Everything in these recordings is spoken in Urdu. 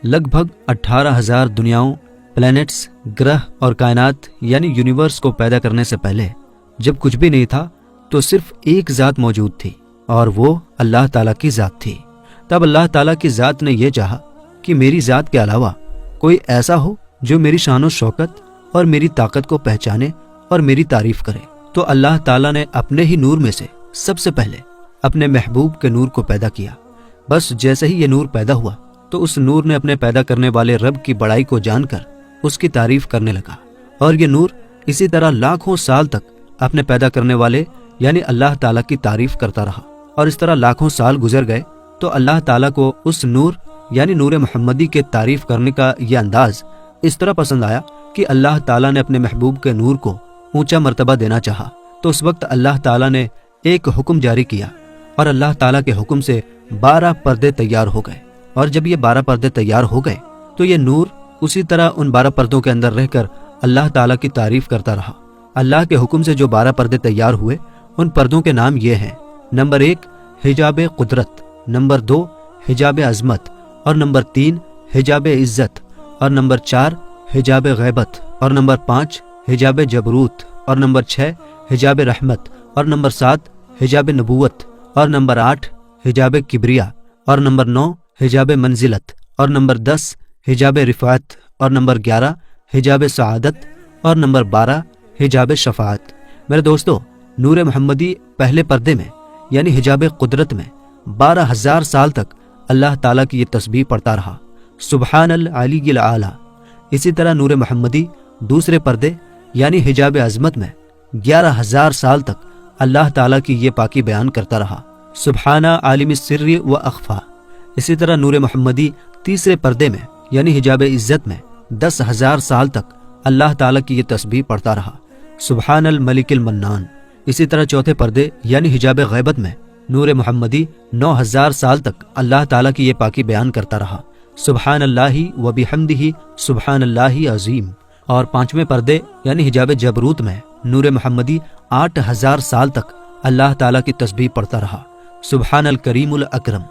لگ بھگ 18,000 دنیاؤں، پلینٹس، گرہ اور کائنات یعنی یونیورس کو پیدا کرنے سے پہلے جب کچھ بھی نہیں تھا تو صرف ایک ذات موجود تھی اور وہ اللہ تعالیٰ کی ذات تھی۔ تب اللہ تعالیٰ کی ذات نے یہ چاہا کہ میری ذات کے علاوہ کوئی ایسا ہو جو میری شان و شوکت اور میری طاقت کو پہچانے اور میری تعریف کرے، تو اللہ تعالیٰ نے اپنے ہی نور میں سے سب سے پہلے اپنے محبوب کے نور کو پیدا کیا۔ بس جیسے ہی یہ نور پیدا ہوا تو اس نور نے اپنے پیدا کرنے والے رب کی بڑائی کو جان کر اس کی تعریف کرنے لگا، اور یہ نور اسی طرح لاکھوں سال تک اپنے پیدا کرنے والے یعنی اللہ تعالیٰ کی تعریف کرتا رہا۔ اور اس طرح لاکھوں سال گزر گئے تو اللہ تعالیٰ کو اس نور یعنی نور محمدی کے تعریف کرنے کا یہ انداز اس طرح پسند آیا کہ اللہ تعالیٰ نے اپنے محبوب کے نور کو اونچا مرتبہ دینا چاہا۔ تو اس وقت اللہ تعالیٰ نے ایک حکم جاری کیا اور اللہ تعالیٰ کے حکم سے 12 پردے تیار ہو گئے، اور جب یہ 12 پردے تیار ہو گئے تو یہ نور اسی طرح ان 12 پردوں کے اندر رہ کر اللہ تعالیٰ کی تعریف کرتا رہا۔ اللہ کے حکم سے جو 12 پردے تیار ہوئے ان پردوں کے نام یہ ہیں: نمبر 1 حجاب قدرت، نمبر 2 حجاب عظمت، اور نمبر 3 حجاب عزت، اور نمبر 4 حجاب غیبت، اور نمبر 5 حجاب جبروت، اور نمبر 6 حجاب رحمت، اور نمبر 7 حجاب نبوت، اور نمبر 8 حجاب کبریا، اور نمبر 9 حجاب منزلت، اور نمبر 10 حجاب رفعت، اور نمبر 11 حجاب سعادت، اور نمبر 12 حجاب شفاعت۔ میرے دوستو، نور محمدی پہلے پردے میں یعنی حجاب قدرت میں 12,000 سال تک اللہ تعالیٰ کی یہ تسبیح پڑھتا رہا، سبحان العلی الاعلی۔ اسی طرح نور محمدی دوسرے پردے یعنی حجاب عظمت میں 11,000 سال تک اللہ تعالیٰ کی یہ پاکی بیان کرتا رہا، سبحان عالم السر و اخفا۔ اسی طرح نور محمدی تیسرے پردے میں یعنی حجاب عزت میں 10,000 سال تک اللہ تعالیٰ کی یہ تسبیح پڑھتا رہا، سبحان الملک المنان۔ اسی طرح چوتھے پردے یعنی حجاب غیبت میں نور محمدی 9,000 سال تک اللہ تعالیٰ کی یہ پاکی بیان کرتا رہا، سبحان اللہ و بحمدہ سبحان اللہ عظیم۔ اور پانچویں پردے یعنی حجاب جبروت میں نور محمدی 8,000 سال تک اللہ تعالیٰ کی تسبیح پڑھتا رہا، سبحان الکریم الاکرم۔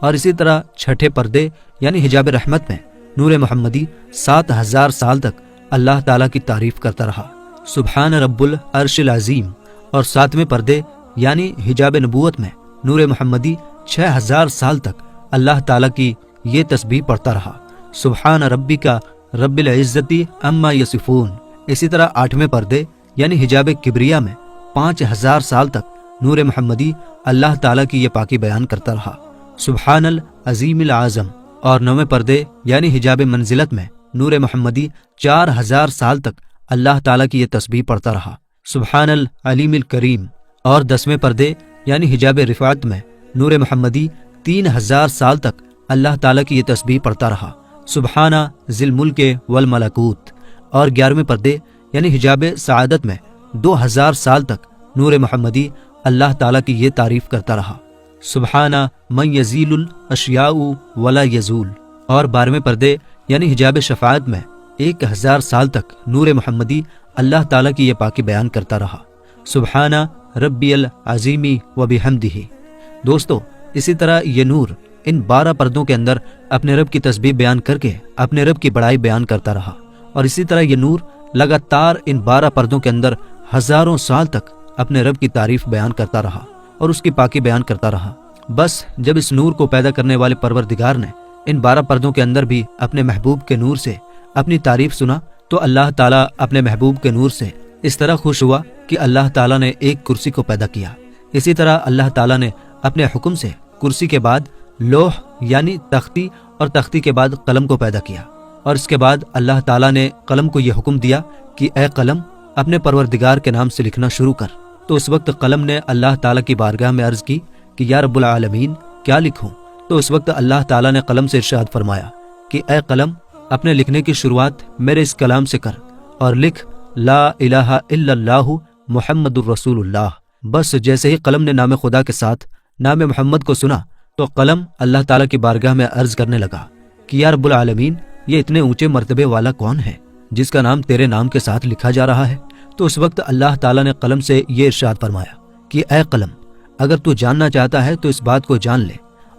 اور اسی طرح چھٹے پردے یعنی حجاب رحمت میں نور محمدی 7,000 سال تک اللہ تعالیٰ کی تعریف کرتا رہا، سبحان رب العرش العظیم۔ اور ساتویں پردے یعنی حجاب نبوت میں نور محمدی 6,000 سال تک اللہ تعالیٰ کی یہ تسبیح پڑھتا رہا، سبحان ربک رب العزت عما یصفون۔ اسی طرح آٹھویں پردے یعنی حجاب کبریا میں 5,000 سال تک نور محمدی اللہ تعالیٰ کی یہ پاکی بیان کرتا رہا، سبحان العظیم العظم۔ اور نویں پردے یعنی حجاب منزلت میں نور محمدی 4,000 سال تک اللہ تعالیٰ کی یہ تسبیح پڑھتا رہا، سبحان العلیم الکریم۔ اور 10ویں پردے یعنی حجاب رفعت میں نور محمدی 3,000 سال تک اللہ تعالیٰ کی یہ تسبیح پڑھتا رہا، سبحان ذی الملک والملکوت۔ اور 11ویں پردے یعنی حجاب سعادت میں 2,000 سال تک نور محمدی اللہ تعالیٰ کی یہ تعریف کرتا رہا، سبحان من یزیل الاشیاء ولا یزول۔ اور 12ویں پردے یعنی حجاب شفاعت میں 1,000 سال تک نور محمدی اللہ تعالیٰ کی یہ پاکی بیان کرتا رہا، سبحان ربی العظیم و بحمدہ۔ دوستو، اسی طرح یہ نور ان 12 پردوں کے اندر اپنے رب کی تسبیح بیان کر کے اپنے رب کی بڑائی بیان کرتا رہا، اور اسی طرح یہ نور لگاتار ان 12 پردوں کے اندر ہزاروں سال تک اپنے رب کی تعریف بیان کرتا رہا اور اس کی پاکی بیان کرتا رہا۔ بس جب اس نور کو پیدا کرنے والے پروردگار نے ان 12 پردوں کے اندر بھی اپنے محبوب کے نور سے اپنی تعریف سنا تو اللہ تعالیٰ اپنے محبوب کے نور سے اس طرح خوش ہوا کہ اللہ تعالیٰ نے ایک کرسی کو پیدا کیا۔ اسی طرح اللہ تعالیٰ نے اپنے حکم سے کرسی کے بعد لوح یعنی تختی اور تختی کے بعد قلم کو پیدا کیا، اور اس کے بعد اللہ تعالیٰ نے قلم کو یہ حکم دیا کہ اے قلم اپنے پروردگار کے نام سے لکھنا شروع کر۔ تو اس وقت قلم نے اللہ تعالیٰ کی بارگاہ میں عرض کی کہ یا رب العالمین کیا لکھوں؟ تو اس وقت اللہ تعالیٰ نے قلم سے ارشاد فرمایا کہ اے قلم اپنے لکھنے کی شروعات میرے اس کلام سے کر اور لکھ لا الہ الا اللہ محمد الرسول اللہ۔ بس جیسے ہی قلم نے نام خدا کے ساتھ نام محمد کو سنا تو قلم اللہ تعالیٰ کی بارگاہ میں عرض کرنے لگا کہ یا رب العالمین یہ اتنے اونچے مرتبے والا کون ہے جس کا نام تیرے نام کے ساتھ لکھا جا رہا ہے؟ تو اس وقت اللہ تعالیٰ نے قلم سے یہ ارشاد فرمایا کہ اے قلم اگر تو جاننا چاہتا ہے تو اس بات کو جان لے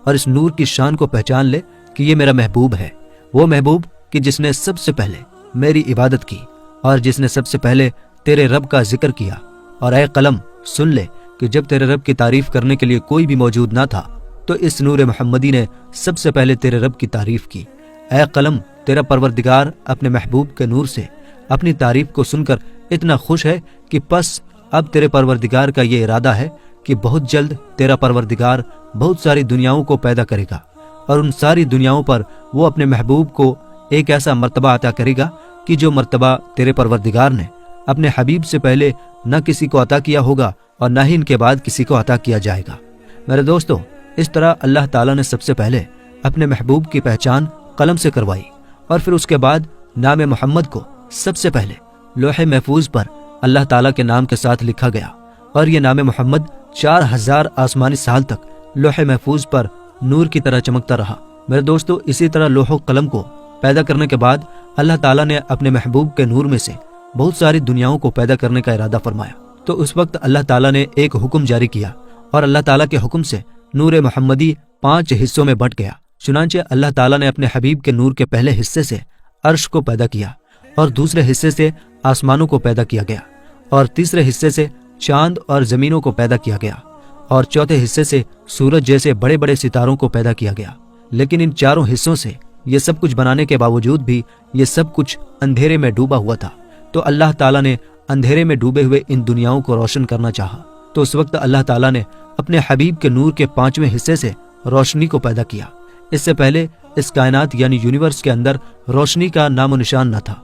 اور اس نور کی شان کو پہچان لے کہ یہ میرا محبوب ہے، وہ محبوب کہ جس نے سب سے پہلے میری عبادت کی اور جس نے سب سے پہلے تیرے رب کا ذکر کیا۔ اور اے قلم سن لے کہ جب تیرے رب کی تعریف کرنے کے لیے کوئی بھی موجود نہ تھا تو اس نور محمدی نے سب سے پہلے تیرے رب کی تعریف کی۔ اے قلم، تیرا پروردگار اپنے محبوب کے نور سے اپنی تعریف کو سن کر اتنا خوش ہے کہ پس اب تیرے پروردگار کا یہ ارادہ ہے کہ بہت جلد تیرا پروردگار بہت ساری دنیاؤں کو پیدا کرے گا، اور ان ساری دنیاؤں پر وہ اپنے محبوب کو ایک ایسا مرتبہ عطا کرے گا کہ جو مرتبہ تیرے پروردگار نے اپنے حبیب سے پہلے نہ کسی کو عطا کیا ہوگا اور نہ ہی ان کے بعد کسی کو عطا کیا جائے گا۔ میرے دوستو، اس طرح اللہ تعالیٰ نے سب سے پہلے اپنے محبوب کی پہچان قلم سے کروائی، اور پھر اس کے بعد نام محمد کو سب سے پہلے لوح محفوظ پر اللہ تعالیٰ کے نام کے ساتھ لکھا گیا، اور یہ نام محمد 4000 آسمانی سال تک لوح محفوظ پر نور کی طرح چمکتا رہا۔ میرے دوستو، اسی طرح لوح و قلم کو پیدا کرنے کے بعد اللہ تعالیٰ نے اپنے محبوب کے نور میں سے بہت ساری دنیاؤں کو پیدا کرنے کا ارادہ فرمایا۔ تو اس وقت اللہ تعالیٰ نے ایک حکم جاری کیا، اور اللہ تعالیٰ کے حکم سے نور محمدی 5 حصوں میں بٹ گیا۔ چنانچہ اللہ تعالیٰ نے اپنے حبیب کے نور کے پہلے حصے سے عرش کو پیدا کیا، اور دوسرے حصے سے آسمانوں کو پیدا کیا گیا، اور تیسرے حصے سے چاند اور زمینوں کو پیدا کیا گیا، اور چوتھے حصے سے سورج جیسے بڑے بڑے ستاروں کو پیدا کیا گیا۔ لیکن ان چاروں حصوں سے یہ سب کچھ بنانے کے باوجود بھی یہ سب کچھ اندھیرے میں ڈوبا ہوا تھا۔ تو اللہ تعالیٰ نے اندھیرے میں ڈوبے ہوئے ان دنیاؤں کو روشن کرنا چاہا، تو اس وقت اللہ تعالیٰ نے اپنے حبیب کے نور کے 5ویں حصے سے روشنی کو پیدا کیا۔ اس سے پہلے اس کائنات یعنی یونیورس کے اندر روشنی کا نام و نشان نہ تھا۔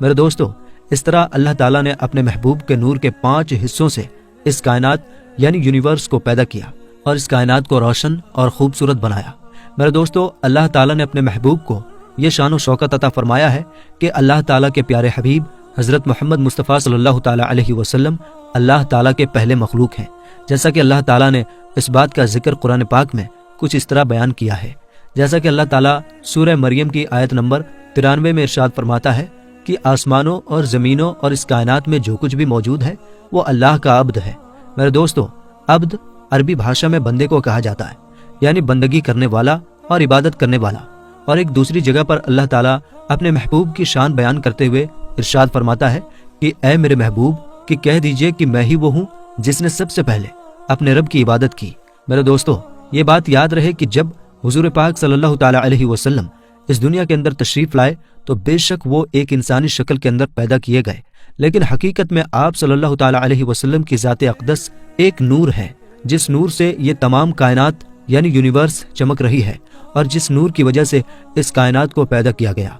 میرے دوستو، اس طرح اللہ تعالیٰ نے اپنے محبوب کے نور کے 5 حصوں سے اس کائنات یعنی یونیورس کو پیدا کیا، اور اس کائنات کو روشن اور خوبصورت بنایا۔ میرے دوستو، اللہ تعالیٰ نے اپنے محبوب کو یہ شان و شوکت عطا فرمایا ہے کہ اللہ تعالیٰ کے پیارے حبیب حضرت محمد مصطفیٰ صلی اللہ تعالیٰ علیہ وسلم اللہ تعالیٰ کے پہلے مخلوق ہیں، جیسا کہ اللہ تعالیٰ نے اس بات کا ذکر قرآن پاک میں کچھ اس طرح بیان کیا ہے، جیسا کہ اللہ تعالیٰ سورہ مریم کی آیت نمبر 93 میں ارشاد فرماتا ہے کہ آسمانوں اور زمینوں اور اس کائنات میں جو کچھ بھی موجود ہے وہ اللہ کا عبد ہے۔ میرے دوستو، عبد عربی بھاشا میں بندے کو کہا جاتا ہے، یعنی بندگی کرنے والا اور عبادت کرنے والا۔ اور ایک دوسری جگہ پر اللہ تعالیٰ اپنے محبوب کی شان بیان کرتے ہوئے ارشاد فرماتا ہے کہ اے میرے محبوب، کہ کہہ دیجئے کہ میں ہی وہ ہوں جس نے سب سے پہلے اپنے رب کی عبادت کی۔ میرے دوستو، یہ بات یاد رہے کہ جب حضور پاک صلی اللہ تعالیٰ علیہ وسلم اس دنیا کے اندر تشریف لائے تو بے شک وہ ایک انسانی شکل کے اندر پیدا کیے گئے، لیکن حقیقت میں آپ صلی اللہ تعالیٰ علیہ وسلم کی ذات اقدس ایک نور ہے، جس نور سے یہ تمام کائنات یعنی یونیورس چمک رہی ہے، اور جس نور کی وجہ سے اس کائنات کو پیدا کیا گیا۔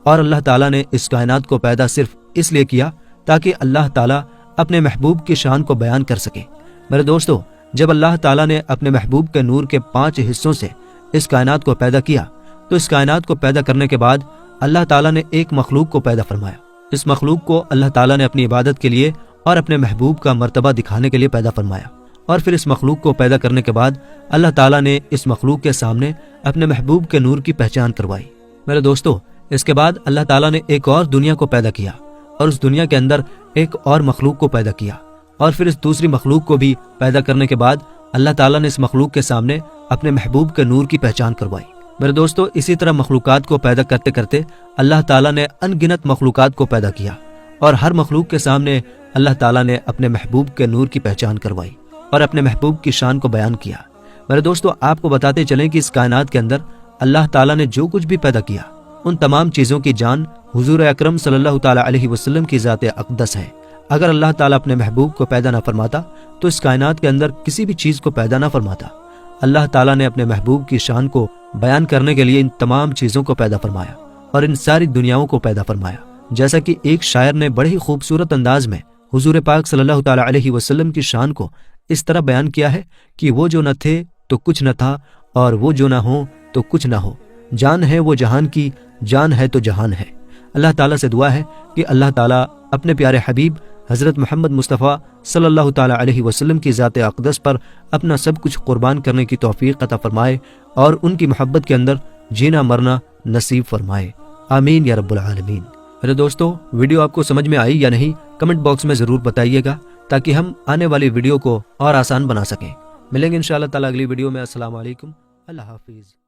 اور اللہ تعالیٰ نے اس کائنات کو پیدا صرف اس لیے کیا تاکہ اللہ تعالیٰ اپنے محبوب کی شان کو بیان کر سکے۔ میرے دوستو، جب اللہ تعالیٰ نے اپنے محبوب کے نور کے 5 حصوں سے اس کائنات کو پیدا کیا تو اس کائنات کو پیدا کرنے کے بعد اللہ تعالیٰ نے ایک مخلوق کو پیدا فرمایا۔ اس مخلوق کو اللہ تعالیٰ نے اپنی عبادت کے لیے اور اپنے محبوب کا مرتبہ دکھانے کے لیے پیدا فرمایا، اور پھر اس مخلوق کو پیدا کرنے کے بعد اللہ تعالیٰ نے اس مخلوق کے سامنے اپنے محبوب کے نور کی پہچان کروائی۔ میرے دوستو، اس کے بعد اللہ تعالیٰ نے ایک اور دنیا کو پیدا کیا، اور اس دنیا کے اندر ایک اور مخلوق کو پیدا کیا، اور پھر اس دوسری مخلوق کو بھی پیدا کرنے کے بعد اللہ تعالیٰ نے اس مخلوق کے سامنے اپنے محبوب کے نور کی پہچان کروائی۔ میرے دوستو، اسی طرح مخلوقات کو پیدا کرتے کرتے اللہ تعالیٰ نے ان گنت مخلوقات کو پیدا کیا، اور ہر مخلوق کے سامنے اللہ تعالیٰ نے اپنے محبوب کے نور کی پہچان کروائی اور اپنے محبوب کی شان کو بیان کیا۔ میرے دوستو، آپ کو بتاتے چلیں کہ اس کائنات کے اندر اللہ تعالیٰ نے جو کچھ بھی پیدا کیا ان تمام چیزوں کی جان حضور اکرم صلی اللہ تعالیٰ علیہ وسلم کی ذات اقدس ہے۔ اگر اللہ تعالیٰ اپنے محبوب کو پیدا نہ فرماتا تو اس کائنات کے اندر کسی بھی چیز کو پیدا نہ فرماتا۔ اللہ تعالیٰ نے اپنے محبوب کی شان کو بیان کرنے کے لیے ان تمام چیزوں کو پیدا فرمایا اور ان ساری دنیاؤں کو پیدا فرمایا، جیسا کہ ایک شاعر نے بڑے ہی خوبصورت انداز میں حضور پاک صلی اللہ تعالیٰ علیہ وسلم کی شان کو اس طرح بیان کیا ہے کہ وہ جو نہ تھے تو کچھ نہ تھا، اور وہ جو نہ ہو تو کچھ نہ ہو، جان ہے وہ جہان کی، جان ہے تو جہان ہے۔ اللہ تعالیٰ سے دعا ہے کہ اللہ تعالیٰ اپنے پیارے حبیب حضرت محمد مصطفیٰ صلی اللہ تعالیٰ علیہ وسلم کی ذات اقدس پر اپنا سب کچھ قربان کرنے کی توفیق عطا فرمائے اور ان کی محبت کے اندر جینا مرنا نصیب فرمائے، آمین یا رب العالمین۔ میرے دوستو، ویڈیو آپ کو سمجھ میں آئی یا نہیں کمنٹ باکس میں ضرور بتائیے گا تاکہ ہم آنے والی ویڈیو کو اور آسان بنا سکیں۔ ملیں گے انشاءاللہ تعالیٰ اگلی ویڈیو میں۔ السلام علیکم، اللہ حافظ۔